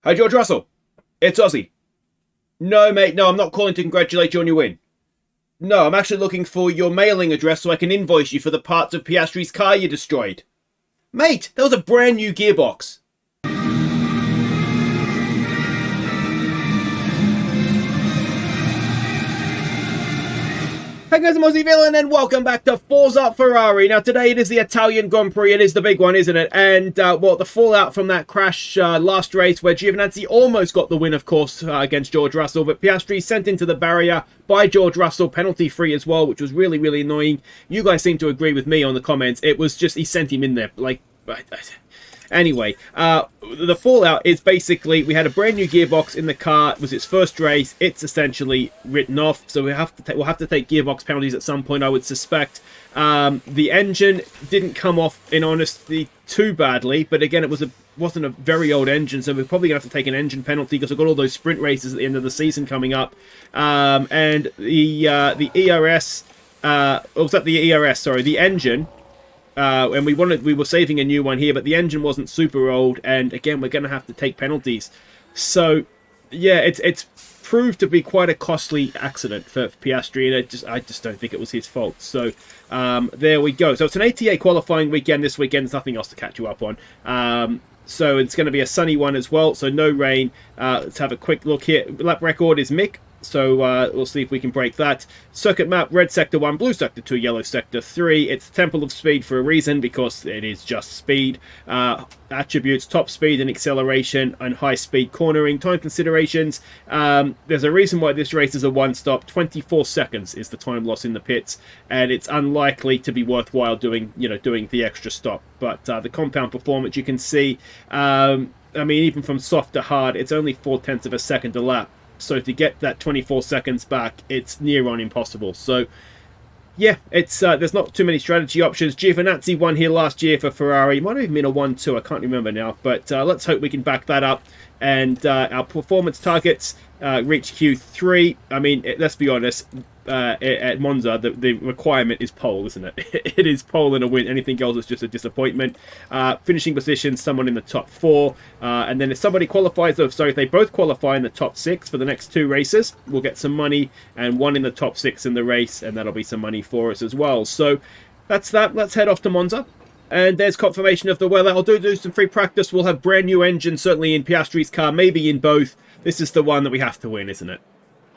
Hi, George Russell. It's Aussie. No, mate, no, I'm not calling to congratulate you on your win. No, I'm actually looking for your mailing address so I can invoice you for the parts of Piastri's car you destroyed. Mate, that was a brand new gearbox. Hey guys, I'm Aussie Villain and welcome back to Forza Ferrari. Now today it is the Italian Grand Prix, it is the big one, isn't it? And, well, the fallout from that crash last race where Giovinazzi almost got the win, of course, against George Russell, but Piastri sent into the barrier by George Russell, penalty free as well, which was really, really annoying. You guys seem to agree with me on the comments. It was just, he sent him in there, like... Anyway, the fallout is basically we had a brand new gearbox in the car. It was its first race. It's essentially written off, so we'll have to take gearbox penalties at some point, I would suspect. The engine didn't come off, in honesty, too badly, but again, it wasn't a very old engine, so we're probably gonna have to take an engine penalty because we've got all those sprint races at the end of the season coming up. And the ERS, was that the ERS? Sorry, the engine. And we were saving a new one here, but the engine wasn't super old, and again, we're going to have to take penalties. So, yeah, it's proved to be quite a costly accident for Piastri, and I just don't think it was his fault. So, there we go. So it's an ATA qualifying weekend this weekend. There's nothing else to catch you up on. So it's going to be a sunny one as well, so no rain. Let's have a quick look here. Lap record is Mick. So we'll see if we can break that. Circuit map, red sector 1, blue sector 2, yellow sector 3. It's Temple of Speed for a reason, because it is just speed. Attributes, top speed and acceleration, and high speed cornering. Time considerations. There's a reason why this race is a one-stop. 24 seconds is the time loss in the pits, and it's unlikely to be worthwhile doing the extra stop. But the compound performance, you can see, I mean, even from soft to hard, it's only 0.4 of a second a lap. So to get that 24 seconds back, it's near on impossible. So, yeah, it's there's not too many strategy options. Giovinazzi won here last year for Ferrari. It might have even been a 1-2. I can't remember now. But let's hope we can back that up. And our performance targets reach Q3. I mean, let's be honest. At Monza, the requirement is pole, isn't it? It is pole and a win. Anything else is just a disappointment. Finishing position, someone in the top 4. And then if somebody qualifies, if they both qualify in the top 6 for the next 2 races, we'll get some money, and one in the top 6 in the race, and that'll be some money for us as well. So that's that. Let's head off to Monza. And there's confirmation of the weather. I'll do some free practice. We'll have brand new engines, certainly in Piastri's car, maybe in both. This is the one that we have to win, isn't it?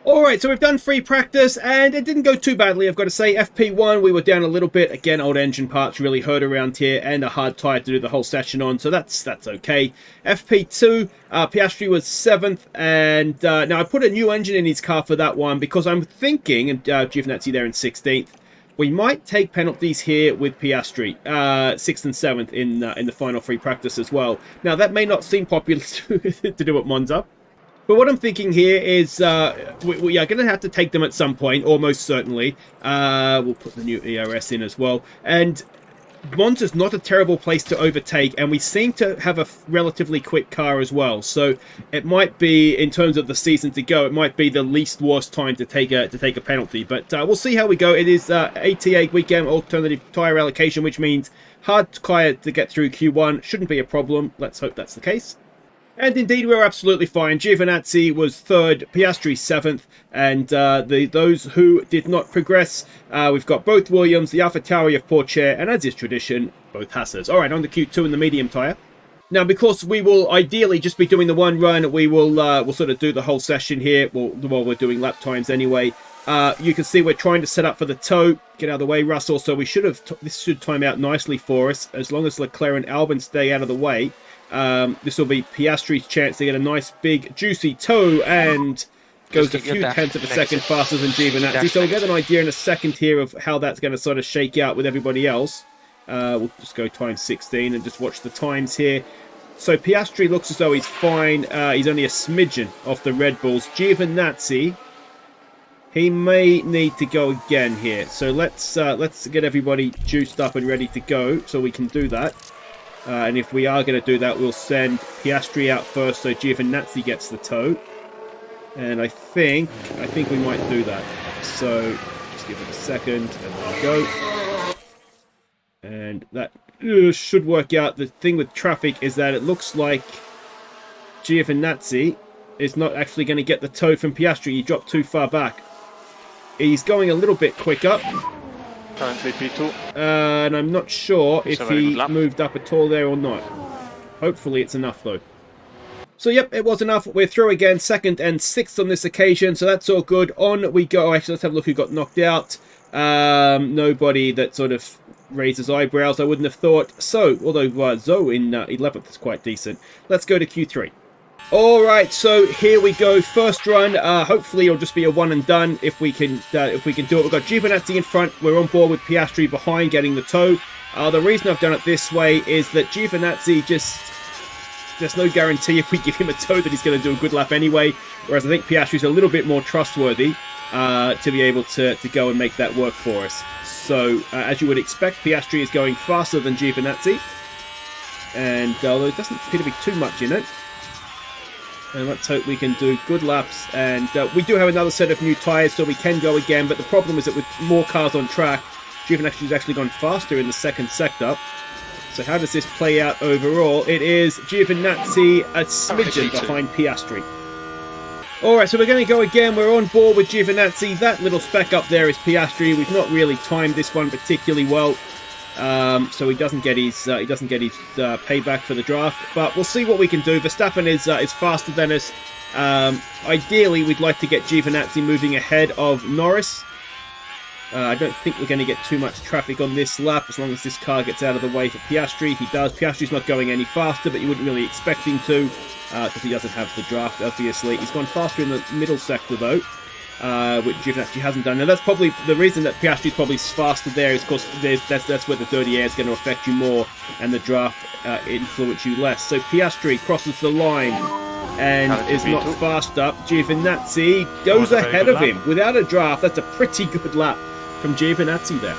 Alright, so we've done free practice, and it didn't go too badly, I've got to say. FP1, we were down a little bit. Again, old engine parts really hurt around here, and a hard tyre to do the whole session on, so that's okay. FP2, Piastri was 7th, and now I put a new engine in his car for that one, because I'm thinking, and Giovinazzi there in 16th, we might take penalties here with Piastri, 6th and 7th in the final free practice as well. Now, that may not seem popular to do at Monza, but what I'm thinking here is we are going to have to take them at some point, almost certainly. We'll put the new ERS in as well. And Monza's not a terrible place to overtake, and we seem to have a relatively quick car as well. So it might be, in terms of the season to go, it might be the least worst time to take a penalty. But we'll see how we go. It is ATA weekend, alternative tyre allocation, which means hard tyre to get through Q1. Shouldn't be a problem. Let's hope that's the case. And indeed, we were absolutely fine. Giovinazzi was 3rd, Piastri 7th, and those who did not progress, we've got both Williams, the AlphaTauri of Porsche, and as is tradition, both Hassers. All right, on to Q2 in the medium tyre. Now, because we will ideally just be doing the one run, we'll sort of do the whole session here. While we're doing lap times anyway. You can see we're trying to set up for the toe. Get out of the way, Russell. So we should have. This should time out nicely for us, as long as Leclerc and Albon stay out of the way. This will be Piastri's chance to get a nice, big, juicy toe, and goes a few tenths of a second faster than Giovinazzi. So we'll get an idea in a second here of how that's going to sort of shake out with everybody else. We'll just go time 16 and just watch the times here. So Piastri looks as though he's fine. He's only a smidgen off the Red Bulls. Giovinazzi, he may need to go again here. So let's get everybody juiced up and ready to go so we can do that. And if we are going to do that, we'll send Piastri out first so Giovinazzi gets the toe. And I think we might do that. So just give it a second, and there we go. And that should work out. The thing with traffic is that it looks like Giovinazzi is not actually going to get the toe from Piastri. He dropped too far back. He's going a little bit quicker. Currently P2. And I'm not sure if he moved up at all there or not. Hopefully it's enough though. So yep, it was enough. We're through again, 2nd and 6th on this occasion, so that's all good. On we go. Actually, let's have a look who got knocked out. Nobody that sort of raises eyebrows, I wouldn't have thought. So, although Zoe in 11th is quite decent. Let's go to Q3. Alright, so here we go. First run. Hopefully it'll just be a one and done if we can do it. We've got Giovinazzi in front. We're on board with Piastri behind getting the toe. The reason I've done it this way is that Giovinazzi there's no guarantee if we give him a toe that he's going to do a good lap anyway. Whereas I think Piastri's a little bit more trustworthy to be able to go and make that work for us. So, as you would expect, Piastri is going faster than Giovinazzi. And although it doesn't appear to be too much in it. And let's hope we can do good laps. And we do have another set of new tyres, so we can go again. But the problem is that with more cars on track, Giovinazzi's actually gone faster in the second sector. So how does this play out overall? It is Giovinazzi a smidgen behind Piastri. Alright, so we're going to go again. We're on board with Giovinazzi. That little speck up there is Piastri. We've not really timed this one particularly well. So he doesn't get his payback for the draft. But we'll see what we can do. Verstappen is faster than us. Ideally, we'd like to get Giovinazzi moving ahead of Norris. I don't think we're going to get too much traffic on this lap as long as this car gets out of the way for Piastri. He does. Piastri's not going any faster, but you wouldn't really expect him to because he doesn't have the draft, obviously. He's gone faster in the middle sector, though, which Giovinazzi hasn't done. And that's probably the reason that Piastri's probably faster there is because that's where the dirty air is going to affect you more and the draft influence you less. So Piastri crosses the line and is not fast up. Giovinazzi goes ahead of him without a draft. That's a pretty good lap from Giovinazzi there.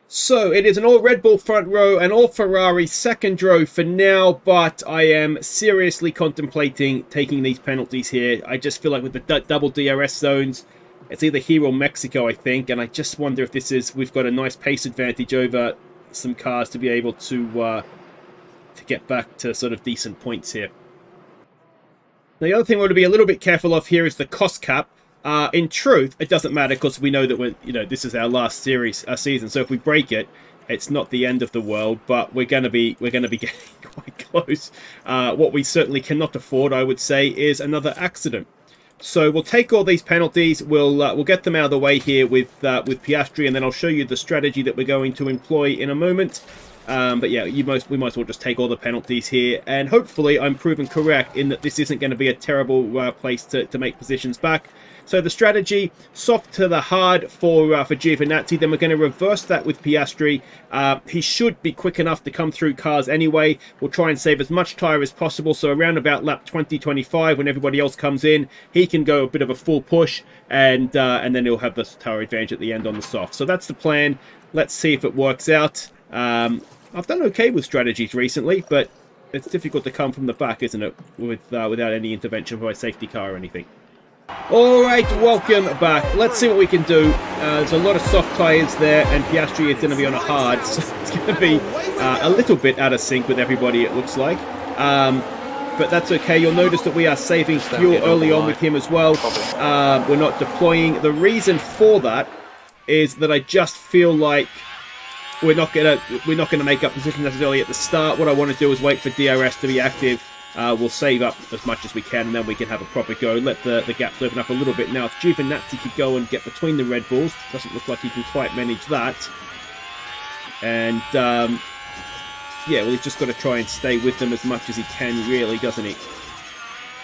So it is an all Red Bull front row and all Ferrari second row for now, but I am seriously contemplating taking these penalties here. I just feel like with the double DRS zones, it's either here or Mexico, I think, and I just wonder if we've got a nice pace advantage over some cars to be able to get back to sort of decent points here. Now, the other thing we're going to be a little bit careful of here is the cost cap. In truth, it doesn't matter because we know that this is our last season. So if we break it, it's not the end of the world. But we're going to be getting quite close. What we certainly cannot afford, I would say, is another accident. So we'll take all these penalties. We'll get them out of the way here with Piastri, and then I'll show you the strategy that we're going to employ in a moment. But yeah, we might as well just take all the penalties here, and hopefully I'm proven correct in that this isn't going to be a terrible place to make positions back. So the strategy, soft to the hard for Giovinazzi. Then we're going to reverse that with Piastri. He should be quick enough to come through cars anyway. We'll try and save as much tyre as possible. So around about lap 20-25, when everybody else comes in, he can go a bit of a full push, and then he'll have the tyre advantage at the end on the soft. So that's the plan. Let's see if it works out. I've done okay with strategies recently, but it's difficult to come from the back, isn't it, without any intervention by a safety car or anything. Alright, welcome back. Let's see what we can do. There's a lot of soft tyres there, and Piastri is going to be on a hard, so it's going to be a little bit out of sync with everybody, it looks like. But that's okay. You'll notice that we are saving fuel early on with him as well. We're not deploying. The reason for that is that I just feel like we're not gonna make up positions necessarily at the start. What I want to do is wait for DRS to be active. We'll save up as much as we can, and then we can have a proper go. Let the gaps open up a little bit now. If Giovinazzi could go and get between the Red Bulls, doesn't look like he can quite manage that. And yeah, well, he's just got to try and stay with them as much as he can, really, doesn't he?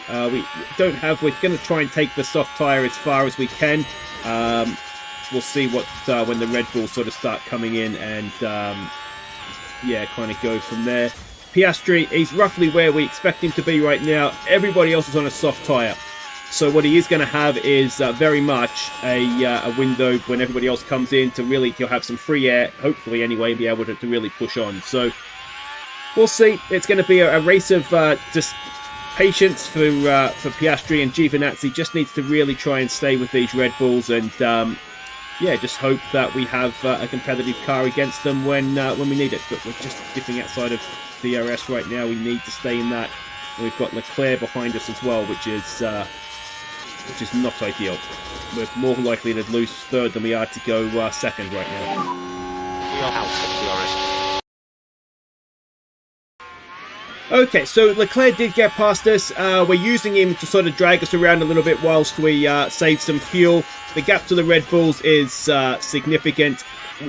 We're going to try and take the soft tyre as far as we can. We'll see what when the Red Bulls sort of start coming in, and yeah, kind of go from there. Piastri, he's roughly where we expect him to be right now. Everybody else is on a soft tyre. So what he is going to have is very much a window when everybody else comes in to really, he'll have some free air, hopefully anyway, be able to really push on. So we'll see. It's going to be a race of just patience for Piastri, and Giovinazzi just needs to really try and stay with these Red Bulls, and yeah, just hope that we have a competitive car against them when we need it. But we're just dipping outside of DRS right now. We need to stay in that And we've got Leclerc behind us as well, which is not ideal. We're more likely to lose third than we are to go second right now. We are out, to be honest. Okay, so Leclerc did get past us. We're using him to sort of drag us around a little bit whilst we save some fuel. The gap to the Red Bulls is significant.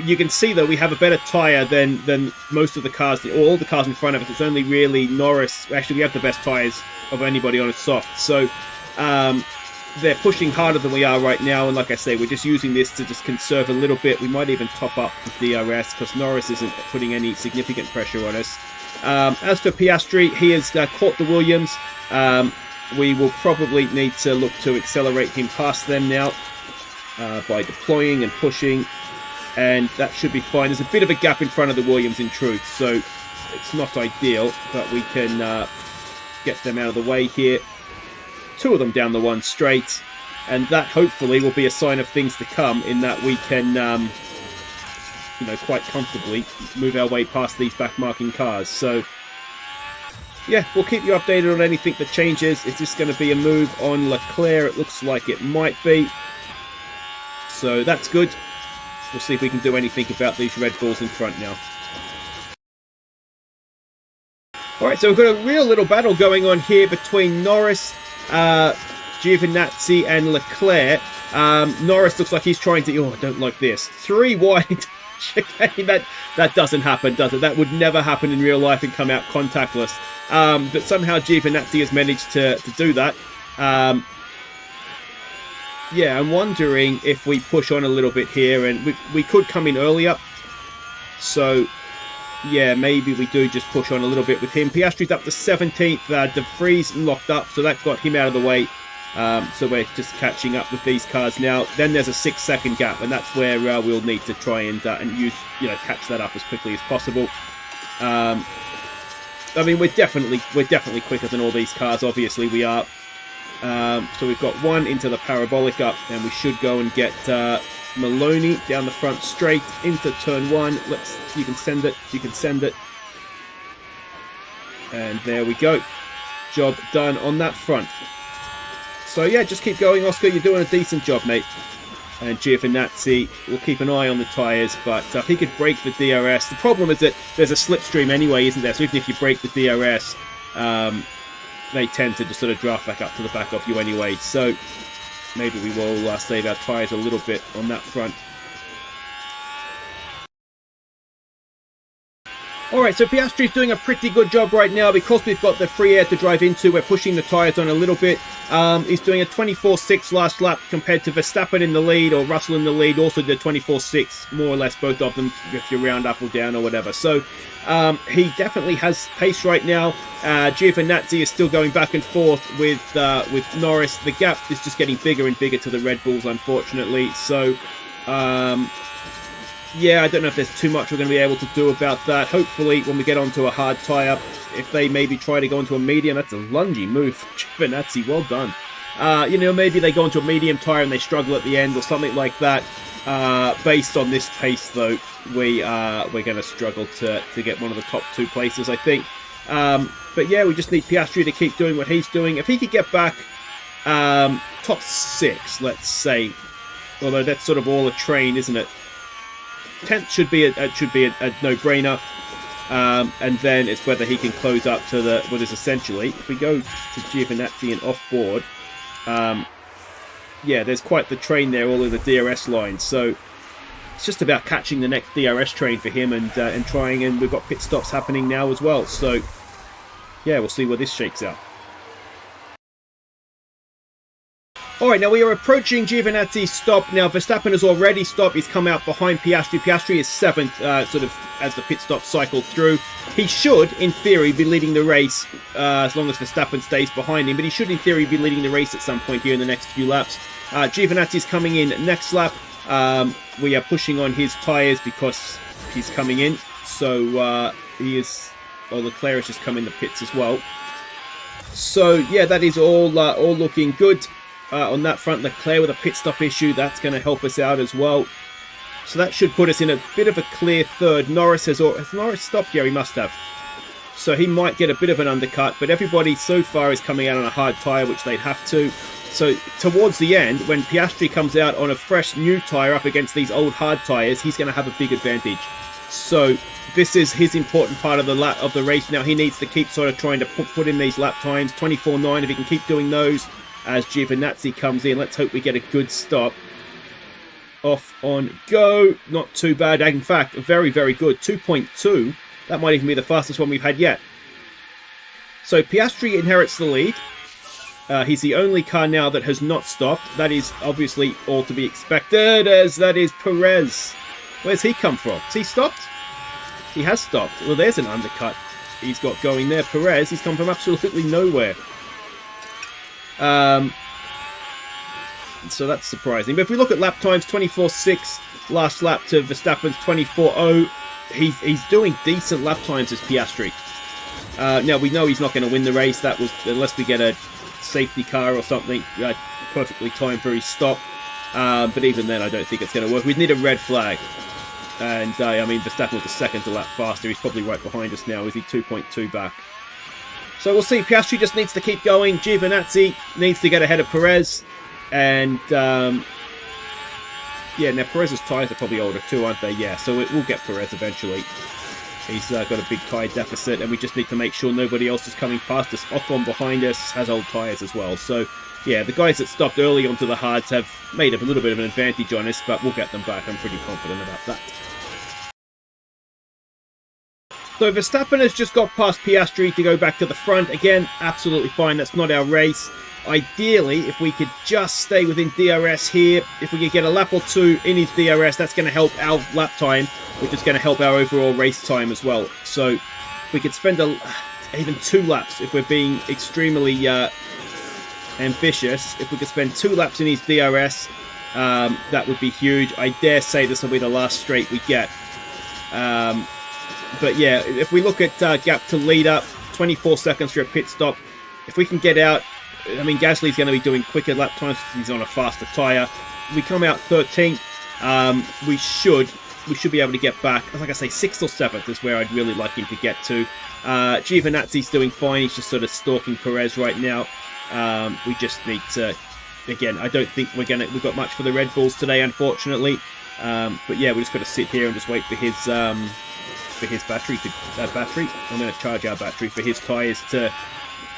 You can see that we have a better tyre than most of the cars, or all the cars in front of us. It's only really Norris. Actually, we have the best tyres of anybody on a soft. So they're pushing harder than we are right now. And like I say, we're just using this to just conserve a little bit. We might even top up the DRS because Norris isn't putting any significant pressure on us. As for Piastri, he has caught the Williams. We will probably need to look to accelerate him past them now by deploying and pushing, and that should be fine. There's a bit of a gap in front of the Williams in truth, so it's not ideal, but we can get them out of the way here. Two of them down the one straight, and that hopefully will be a sign of things to come, in that we can quite comfortably move our way past these back-marking cars. So yeah, we'll keep you updated on anything that changes. Is this going to be a move on Leclerc? It looks like it might be. So that's good. We'll see if we can do anything about these Red Bulls in front now. Alright, so we've got a real little battle going on here between Norris, Giovinazzi and Leclerc. Norris looks like he's trying to... Oh, I don't like this. 3 wide... chicane. That doesn't happen, does it? That would never happen in real life and come out contactless. But somehow Giovinazzi has managed to do that. Yeah, I'm wondering if we push on a little bit here, and we could come in earlier. So, yeah, maybe we do just push on a little bit with him. Piastri's up to 17th. De Vries locked up, so that got him out of the way. So we're just catching up with these cars now. Then there's a 6-second gap, and that's where we'll need to try and use, catch that up as quickly as possible. I mean, we're definitely quicker than all these cars. Obviously, we are. So we've got one into the parabolic up, and we should go and get Maloney down the front straight into turn 1. You can send it. And there we go. Job done on that front. So yeah, just keep going, Oscar. You're doing a decent job, mate. And Giovinazzi will keep an eye on the tyres, but he could break the DRS. The problem is that there's a slipstream anyway, isn't there? So even if you break the DRS, they tend to just sort of draft back up to the back of you anyway. So maybe we will save our tyres a little bit on that front. Alright, so Piastri's doing a pretty good job right now because we've got the free air to drive into. We're pushing the tyres on a little bit. He's doing a 24.6 last lap compared to Verstappen in the lead, or Russell in the lead, also did 24.6, more or less, both of them, if you round up or down or whatever. So he definitely has pace right now. Giovinazzi is still going back and forth with Norris. The gap is just getting bigger and bigger to the Red Bulls, unfortunately. So yeah, I don't know if there's too much we're going to be able to do about that. Hopefully, when we get onto a hard tyre, if they maybe try to go into a medium, that's a lungy move from Giovinazzi. Well done. Maybe they go into a medium tyre and they struggle at the end or something like that. Based on this pace, though, we're going to struggle to get one of the top 2 places, I think. But yeah, we just need Piastri to keep doing what he's doing. If he could get back top 6, let's say, although that's sort of all a train, isn't it? 10th should be a no-brainer, and then it's whether he can close up to what is essentially, if we go to Giovinazzi and off-board, yeah, there's quite the train there, all of the DRS lines, so it's just about catching the next DRS train for him and trying, and we've got pit stops happening now as well, so yeah, we'll see where this shakes out. Alright, now we are approaching Giovinazzi's stop. Now, Verstappen has already stopped. He's come out behind Piastri. Piastri is 7th, sort of, as the pit stop cycled through. He should, in theory, be leading the race, as long as Verstappen stays behind him. But he should, in theory, be leading the race at some point here in the next few laps. Giovinazzi's coming in next lap. We are pushing on his tyres because he's coming in. So, Leclerc has just come in the pits as well. So, yeah, that is all looking good. On that front, Leclerc with a pit stop issue, that's going to help us out as well. So that should put us in a bit of a clear third. Norris has Norris stopped? Yeah, he must have. So he might get a bit of an undercut, but everybody so far is coming out on a hard tyre, which they'd have to. So towards the end, when Piastri comes out on a fresh new tyre up against these old hard tyres, he's going to have a big advantage. So this is his important part of the race. Now he needs to keep sort of trying to put in these lap times, 24.9. If he can keep doing those as Giovinazzi comes in, let's hope we get a good stop. Off on go. Not too bad. In fact, very, very good. 2.2. That might even be the fastest one we've had yet. So Piastri inherits the lead. He's the only car now that has not stopped. That is obviously all to be expected, as that is Perez. Where's he come from? Has he stopped? He has stopped. Well, there's an undercut he's got going there. Perez, he's come from absolutely nowhere. So that's surprising. But if we look at lap times, 24.6 last lap to Verstappen's 24.0. He's doing decent lap times as Piastri. Now, we know he's not going to win the race. That was, unless we get a safety car or something, perfectly timed for his stop. But even then, I don't think it's going to work. We'd need a red flag. And, I mean, Verstappen was a second to lap faster. He's probably right behind us now. Is he 2.2 back? So we'll see. Piastri just needs to keep going. Giovinazzi needs to get ahead of Perez. And, yeah, now Perez's tyres are probably older too, aren't they? Yeah, so we'll get Perez eventually. He's got a big tyre deficit, and we just need to make sure nobody else is coming past us. Ocon behind us has old tyres as well. So, yeah, the guys that stopped early onto the hards have made a little bit of an advantage on us, but we'll get them back. I'm pretty confident about that. So Verstappen has just got past Piastri to go back to the front. Again, absolutely fine. That's not our race. Ideally, if we could just stay within DRS here, if we could get a lap or two in his DRS, that's going to help our lap time, which is going to help our overall race time as well. So we could spend even 2 laps if we're being extremely ambitious. If we could spend 2 laps in his DRS, that would be huge. I dare say this will be the last straight we get. But yeah, if we look at gap to leader, 24 seconds for a pit stop. If we can get out, I mean, Gasly's going to be doing quicker lap times because he's on a faster tyre. We come out 13th. We should be able to get back. Like I say, 6th or 7th is where I'd really like him to get to. Giovinazzi's doing fine. He's just sort of stalking Perez right now. We just need to, again, I don't think we've got much for the Red Bulls today, unfortunately. But yeah, we just got to sit here and just wait for his battery battery. I'm going to charge our battery for his tyres to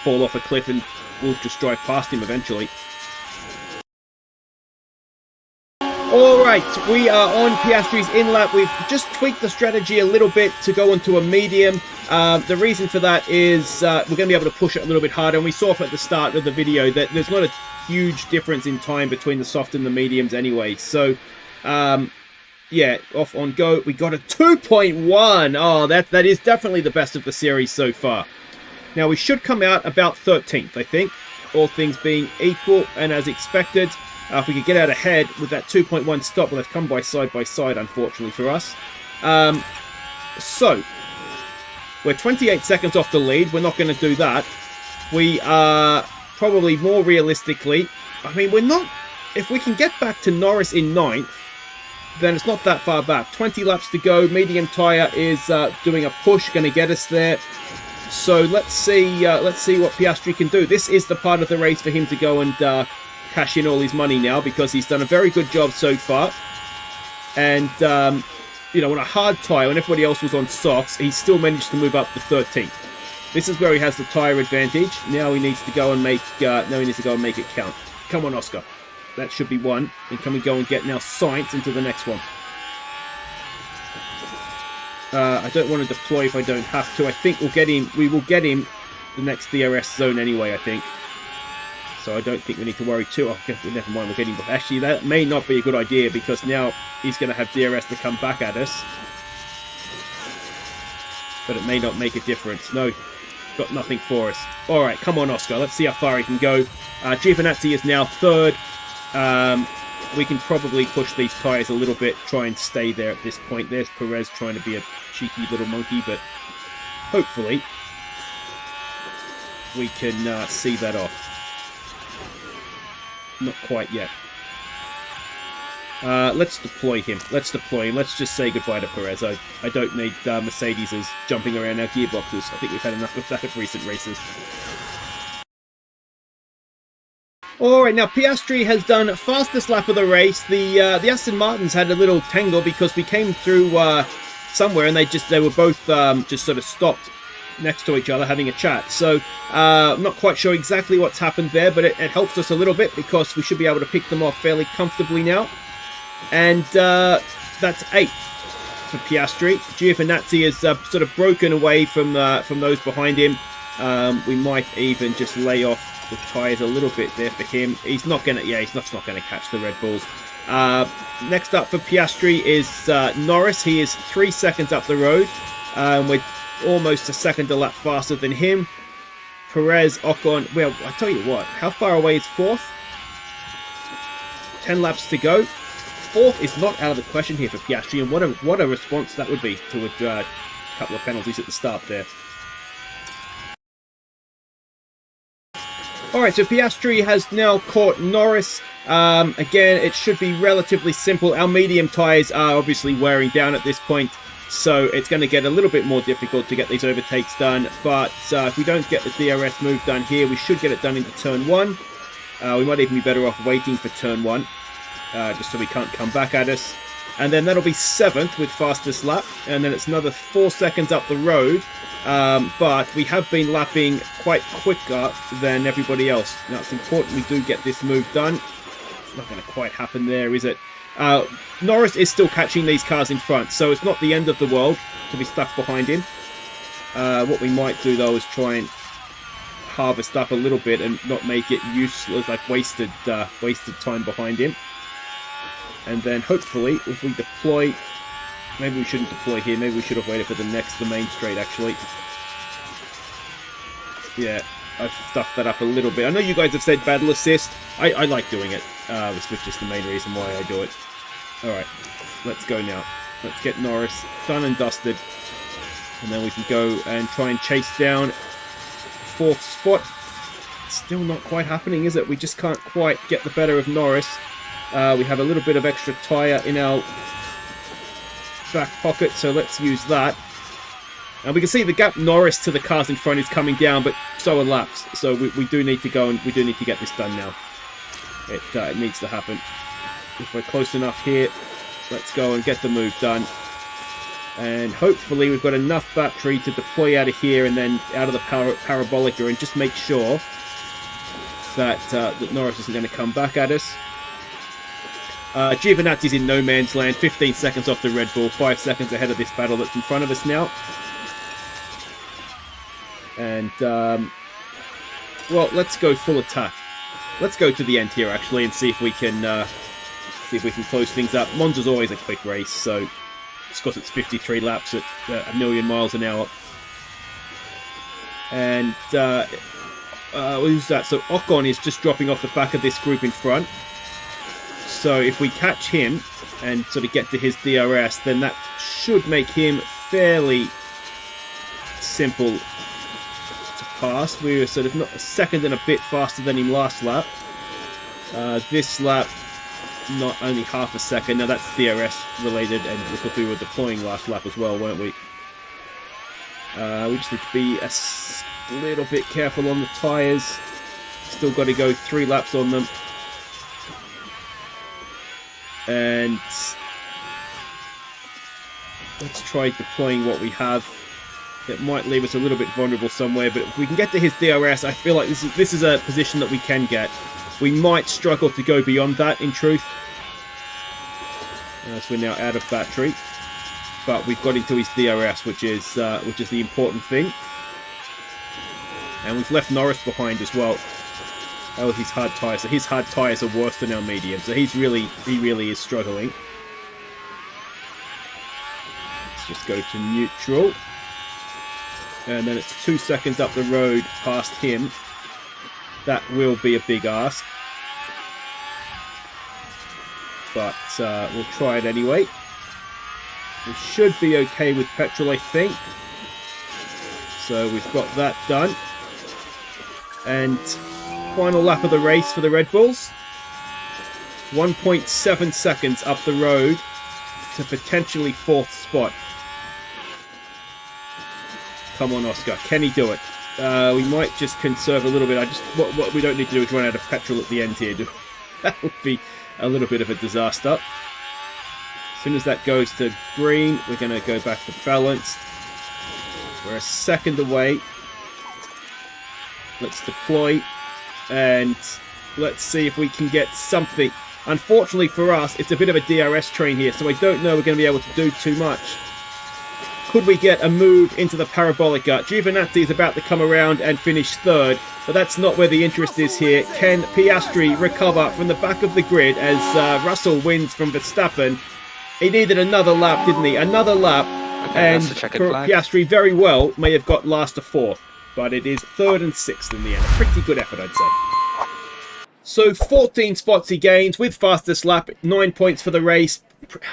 fall off a cliff, and we'll just drive past him eventually. Alright, we are on Piastri's in-lap. We've just tweaked the strategy a little bit to go onto a medium. The reason for that is we're going to be able to push it a little bit harder. And we saw at the start of the video that there's not a huge difference in time between the soft and the mediums anyway. So, yeah, off on go. We got a 2.1. Oh, that is definitely the best of the series so far. Now, we should come out about 13th, I think, all things being equal and as expected. If we could get out ahead with that 2.1 stop, well, they've come by side, unfortunately for us. So, we're 28 seconds off the lead. We're not going to do that. We are probably more realistically, I mean, we're not, if we can get back to Norris in 9th, then it's not that far back. 20 laps to go. Medium tyre is doing a push, going to get us there. So let's see what Piastri can do. This is the part of the race for him to go and cash in all his money now, because he's done a very good job so far. And, you know, on a hard tyre, when everybody else was on softs, he still managed to move up to 13th. This is where he has the tyre advantage. Now he needs to go and make it count. Come on, Oscar. That should be one. And can we go and get now Sainz into the next one? I don't want to deploy if I don't have to. I think we will get him the next DRS zone anyway, I think. So I don't think we need to worry too. Oh, never mind, we're getting... Actually, that may not be a good idea, because now he's going to have DRS to come back at us. But it may not make a difference. No, got nothing for us. Alright, come on, Oscar. Let's see how far he can go. Giovinazzi is now 3rd. We can probably push these tyres a little bit, try and stay there at this point. There's Perez trying to be a cheeky little monkey, but hopefully we can see that off. Not quite yet. Let's deploy him. Let's deploy him. Let's just say goodbye to Perez. I don't need Mercedes jumping around our gearboxes. I think we've had enough of that at recent races. Alright, now Piastri has done fastest lap of the race. The Aston Martins had a little tangle because we came through somewhere and they were both just sort of stopped next to each other having a chat. So I'm not quite sure exactly what's happened there, but it helps us a little bit because we should be able to pick them off fairly comfortably now. And that's 8 for Piastri. Giovinazzi is sort of broken away from those behind him. We might even just lay off the tyres a little bit there for him. He's not gonna catch the Red Bulls. Next up for Piastri is Norris. He is 3 seconds up the road. We're almost a second a lap faster than him. Perez, Ocon. Well, I tell you what. How far away is 4th? 10 laps to go. 4th is not out of the question here for Piastri, and what a response that would be to a couple of penalties at the start there. Alright, so Piastri has now caught Norris. Again, it should be relatively simple. Our medium tyres are obviously wearing down at this point, so it's going to get a little bit more difficult to get these overtakes done. But if we don't get the DRS move done here, we should get it done into turn 1. We might even be better off waiting for turn 1, just so we can't come back at us. And then that'll be 7th with fastest lap, and then it's another 4 seconds up the road. But we have been lapping quite quicker than everybody else. Now it's important we do get this move done. It's not going to quite happen there, is it? Norris is still catching these cars in front, so it's not the end of the world to be stuck behind him. What we might do though is try and harvest up a little bit and not make it useless, like wasted time behind him. And then hopefully if we deploy, maybe we shouldn't deploy here, maybe we should have waited for the main straight actually. Yeah, I've stuffed that up a little bit. I know you guys have said battle assist. I like doing it. Which is just the main reason why I do it. Alright, let's go now. Let's get Norris done and dusted. And then we can go and try and chase down 4th spot. Still not quite happening, is it? We just can't quite get the better of Norris. We have a little bit of extra tyre in our back pocket, so let's use that. And we can see the gap Norris to the cars in front is coming down, but so are laps. So we do need to go and we do need to get this done now. It needs to happen. If we're close enough here, let's go and get the move done. And hopefully we've got enough battery to deploy out of here and then out of the parabolica and just make sure that, that Norris isn't going to come back at us. Giovinazzi's in no man's land, 15 seconds off the Red Bull, 5 seconds ahead of this battle that's in front of us now. And, well, let's go full attack. Let's go to the end here, actually, and see if we can close things up. Monza's always a quick race, so it's because it's 53 laps at 1,000,000 miles an hour. And, who's that? So Ocon is just dropping off the back of this group in front. So if we catch him and sort of get to his DRS, then that should make him fairly simple to pass. We were sort of not a second and a bit faster than him last lap. This lap, not only half a second. Now that's DRS related, and because we were deploying last lap as well, weren't we? We just need to be a little bit careful on the tyres. Still got to go 3 laps on them. And let's try deploying what we have. It might leave us a little bit vulnerable somewhere, but if we can get to his DRS, I feel like this is a position that we can get. We might struggle to go beyond that, in truth, as we're now out of battery. But we've got into his DRS, which is the important thing. And we've left Norris behind as well. That was his hard tyres. So his hard tyres are worse than our medium. So he really is struggling. Let's just go to neutral. And then it's 2 seconds up the road past him. That will be a big ask. But we'll try it anyway. We should be okay with petrol, I think. So we've got that done. And final lap of the race for the Red Bulls. 1.7 seconds up the road to potentially 4th spot. Come on, Oscar. Can he do it? We might just conserve a little bit. What we don't need to do is run out of petrol at the end here. That would be a little bit of a disaster. As soon as that goes to green, we're going to go back to balanced. We're a second away. Let's deploy and let's see if we can get something. Unfortunately for us, it's a bit of a DRS train here, so I don't know we're going to be able to do too much. Could we get a move into the Parabolica? Giovinazzi is about to come around and finish 3rd, but that's not where the interest is here. Can Piastri recover from the back of the grid as Russell wins from Verstappen? He needed another lap, didn't he? Another lap, Okay, and for Piastri very well may have got last to 4th, but it is 3rd and 6th in the end. A pretty good effort, I'd say. So 14 spots he gains with fastest lap, 9 points for the race.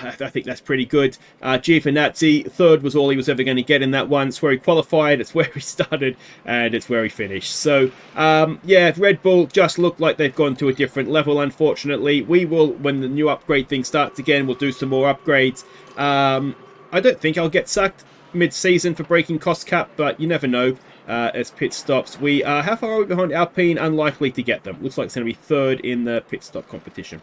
I think that's pretty good. Giovinazzi, 3rd was all he was ever going to get in that one. It's where he qualified, it's where he started, and it's where he finished. So, yeah, Red Bull just look like they've gone to a different level, unfortunately. We will, when the new upgrade thing starts again, we'll do some more upgrades. I don't think I'll get sacked mid-season for breaking cost cap, but you never know. As pit stops, we are how far are we behind Alpine? Unlikely to get them. Looks like it's going to be 3rd in the pit stop competition.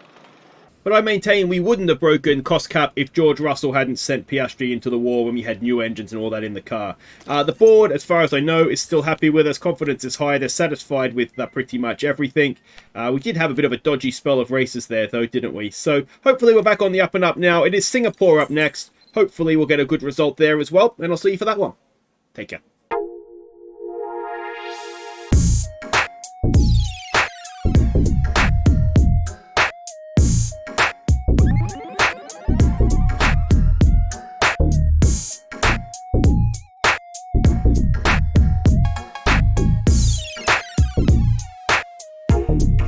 But I maintain we wouldn't have broken cost cap if George Russell hadn't sent Piastri into the war when we had new engines and all that in the car. The board, as far as I know, is still happy with us. Confidence is high. They're satisfied with pretty much everything. We did have a bit of a dodgy spell of races there, though, didn't we? So hopefully we're back on the up and up now. It is Singapore up next. Hopefully we'll get a good result there as well. And I'll see you for that one. Take care.